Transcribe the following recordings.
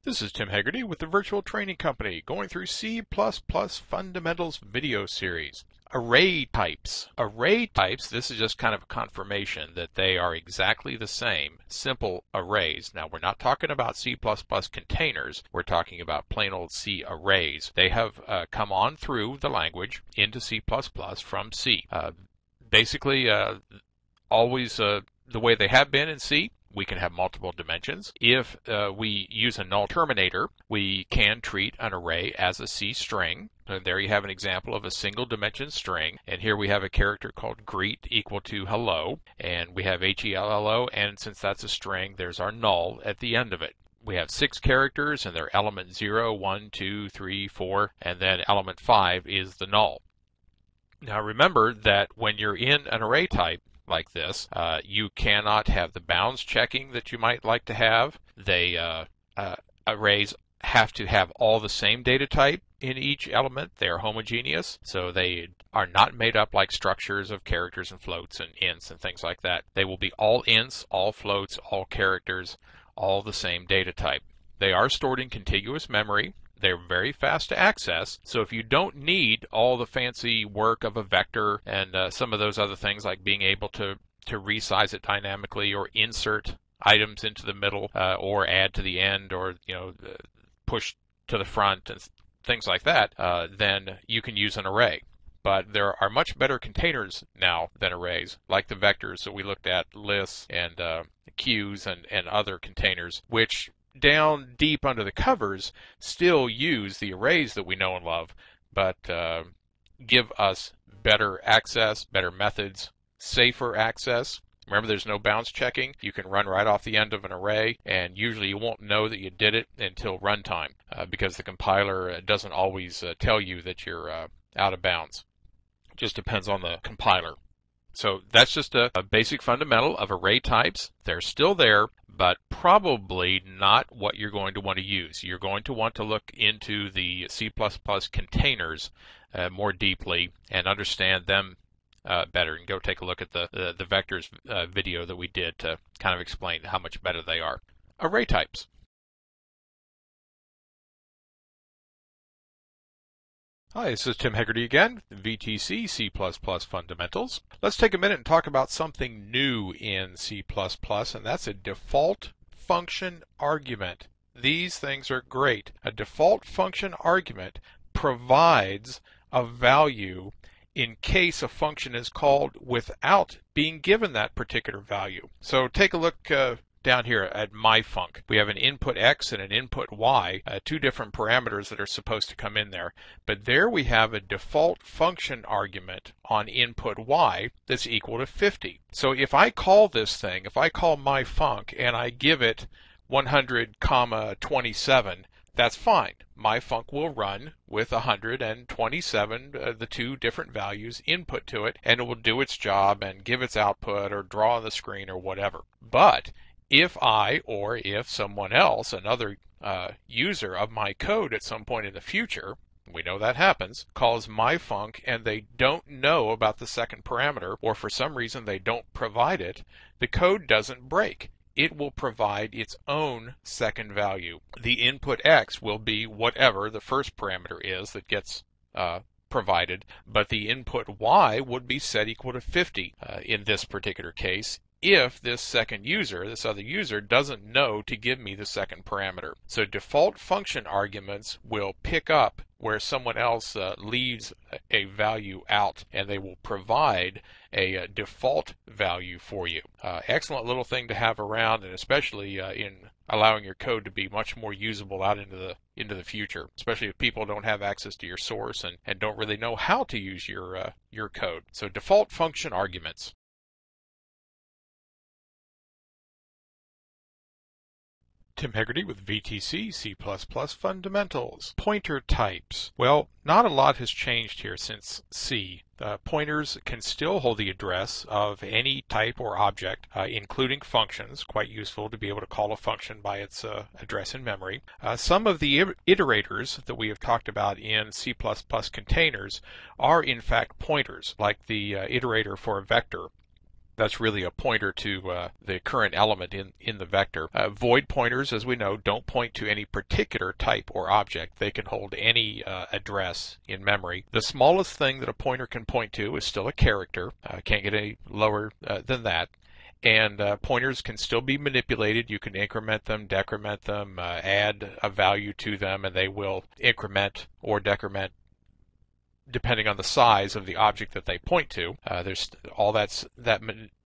This is Tim Hegarty with the Virtual Training Company going through C++ Fundamentals video series. Array types. Array types, this is just kind of a confirmation that they are exactly the same, simple arrays. Now we're not talking about C++ containers, we're talking about plain old C arrays. They have come on through the language into C++ from C. Basically, always the way they have been in C. We can have multiple dimensions. If we use a null terminator, we can treat an array as a C string. And there you have an example of a single dimension string. And here we have a character called greet equal to hello. And we have HELLO, and since that's a string, there's our null at the end of it. We have 6 characters, and they're element 0, 1, 2, 3, 4, and then element 5 is the null. Now remember that when you're in an array type, like this, you cannot have the bounds checking that you might like to have. Arrays have to have all the same data type in each element. They're homogeneous, so they are not made up like structures of characters and floats and ints and things like that. They will be all ints, all floats, all characters, all the same data type. They are stored in contiguous memory. They're very fast to access, so if you don't need all the fancy work of a vector and some of those other things like being able to resize it dynamically or insert items into the middle or add to the end or push to the front and things like that, then you can use an array. But there are much better containers now than arrays, like the vectors that we looked at, lists and queues and other containers, which down deep under the covers still use the arrays that we know and love, but give us better access, better methods, safer access. Remember, there's no bounds checking. You can run right off the end of an array, and usually you won't know that you did it until runtime because the compiler doesn't always tell you that you're out of bounds. It just depends on the compiler. So that's just a basic fundamental of array types. They're still there, but probably not what you're going to want to use. You're going to want to look into the C++ containers more deeply and understand them better. And go take a look at the vectors video that we did to kind of explain how much better they are. Array types. Hi, this is Tim Hegarty again, VTC C++ Fundamentals. Let's take a minute and talk about something new in C++, and that's a default function argument. These things are great. A default function argument provides a value in case a function is called without being given that particular value. So take a look down here at myfunc. We have an input x and an input y, two different parameters that are supposed to come in there. But there we have a default function argument on input y that's equal to 50. So if I call this thing, if I call myfunc and I give it 100,27, that's fine. Myfunc will run with 127, the two different values input to it, and it will do its job and give its output or draw on the screen or whatever. But if I, or if someone else, another user of my code at some point in the future, we know that happens, calls myfunc and they don't know about the second parameter, or for some reason they don't provide it, the code doesn't break. It will provide its own second value. The input x will be whatever the first parameter is that gets provided, but the input y would be set equal to 50 in this particular case, if this second user, this other user, doesn't know to give me the second parameter. So default function arguments will pick up where someone else leaves a value out, and they will provide a default value for you. Excellent little thing to have around, and especially in allowing your code to be much more usable out into the future, especially if people don't have access to your source and don't really know how to use your code. So default function arguments. Tim Hegarty with VTC C++ Fundamentals. Pointer types. Well, not a lot has changed here since C. Pointers can still hold the address of any type or object, including functions. Quite useful to be able to call a function by its address in memory. Some of the iterators that we have talked about in C++ containers are in fact pointers, like the iterator for a vector. That's really a pointer to the current element in the vector. Void pointers, as we know, don't point to any particular type or object. They can hold any address in memory. The smallest thing that a pointer can point to is still a character. Can't get any lower than that. And pointers can still be manipulated. You can increment them, decrement them, add a value to them, and they will increment or decrement depending on the size of the object that they point to. There's all that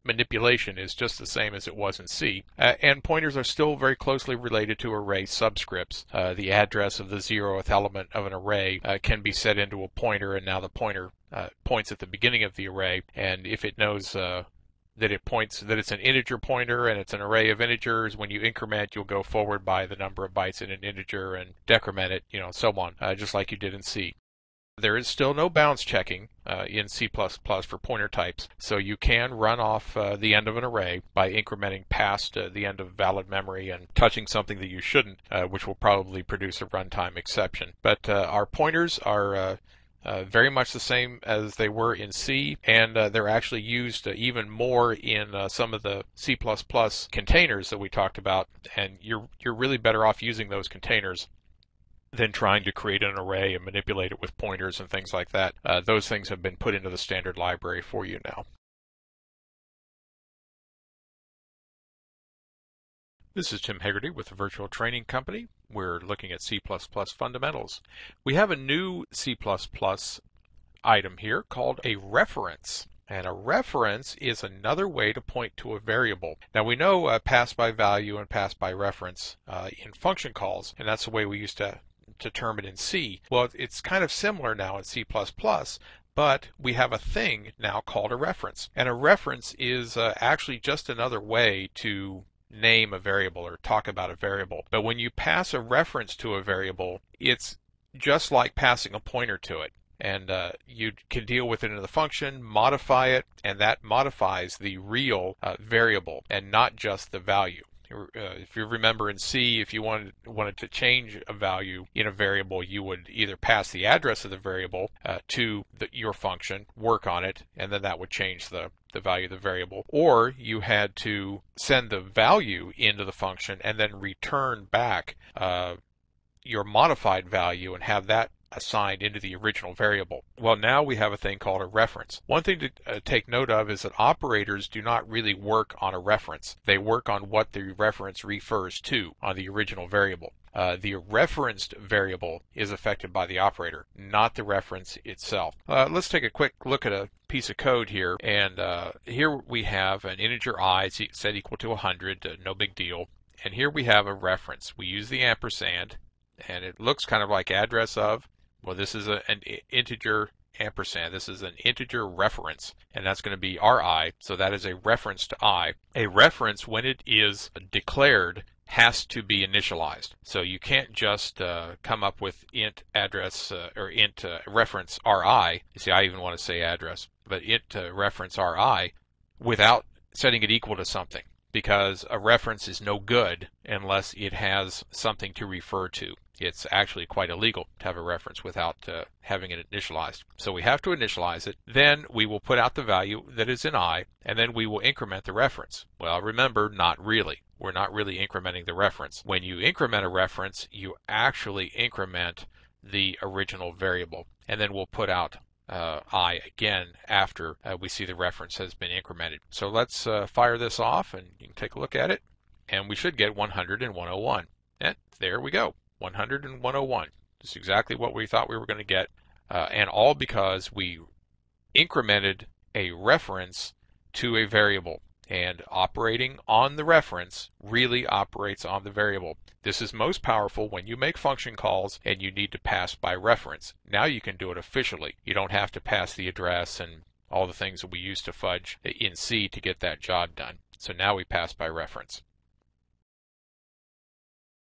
manipulation is just the same as it was in C. And pointers are still very closely related to array subscripts. The address of the 0th element of an array can be set into a pointer, and now the pointer points at the beginning of the array. And if it knows that it's an integer pointer and it's an array of integers, when you increment, you'll go forward by the number of bytes in an integer and decrement it, so on, just like you did in C. There is still no bounds checking in C++ for pointer types, so you can run off the end of an array by incrementing past the end of valid memory and touching something that you shouldn't, which will probably produce a runtime exception. But our pointers are very much the same as they were in C, and they're actually used even more in some of the C++ containers that we talked about, and you're really better off using those containers than trying to create an array and manipulate it with pointers and things like that. Those things have been put into the standard library for you now. This is Tim Hegarty with the Virtual Training Company. We're looking at C++ fundamentals. We have a new C++ item here called a reference. And a reference is another way to point to a variable. Now we know pass by value and pass by reference in function calls, and that's the way we used to term it in C. Well, it's kind of similar now in C++, but we have a thing now called a reference. And a reference is actually just another way to name a variable or talk about a variable. But when you pass a reference to a variable, it's just like passing a pointer to it. And you can deal with it in the function, modify it, and that modifies the real variable and not just the value. If you remember in C, if you wanted to change a value in a variable, you would either pass the address of the variable to your function, work on it, and then that would change the value of the variable. Or you had to send the value into the function and then return back your modified value and have that assigned into the original variable. Well, now we have a thing called a reference. One thing to take note of is that operators do not really work on a reference. They work on what the reference refers to on the original variable. The referenced variable is affected by the operator, not the reference itself. Let's take a quick look at a piece of code here, and here we have an integer I set equal to 100, no big deal. And here we have a reference. We use the ampersand, and it looks kind of like address of. Well, this is an integer ampersand. This is an integer reference, and that's going to be RI, so that is a reference to I. A reference, when it is declared, has to be initialized. So you can't just come up with int address or int reference RI. You see, I even want to say address, but int reference RI without setting it equal to something, because a reference is no good unless it has something to refer to. It's actually quite illegal to have a reference without having it initialized. So we have to initialize it. Then we will put out the value that is in I, and then we will increment the reference. Well, remember, not really. We're not really incrementing the reference. When you increment a reference, you actually increment the original variable. And then we'll put out I again after we see the reference has been incremented. So let's fire this off, and you can take a look at it. And we should get 100 and 101. And there we go. 100 and 101. Just exactly what we thought we were going to get, and all because we incremented a reference to a variable, and operating on the reference really operates on the variable. This is most powerful when you make function calls and you need to pass by reference. Now you can do it officially. You don't have to pass the address and all the things that we used to fudge in C to get that job done. So now we pass by reference.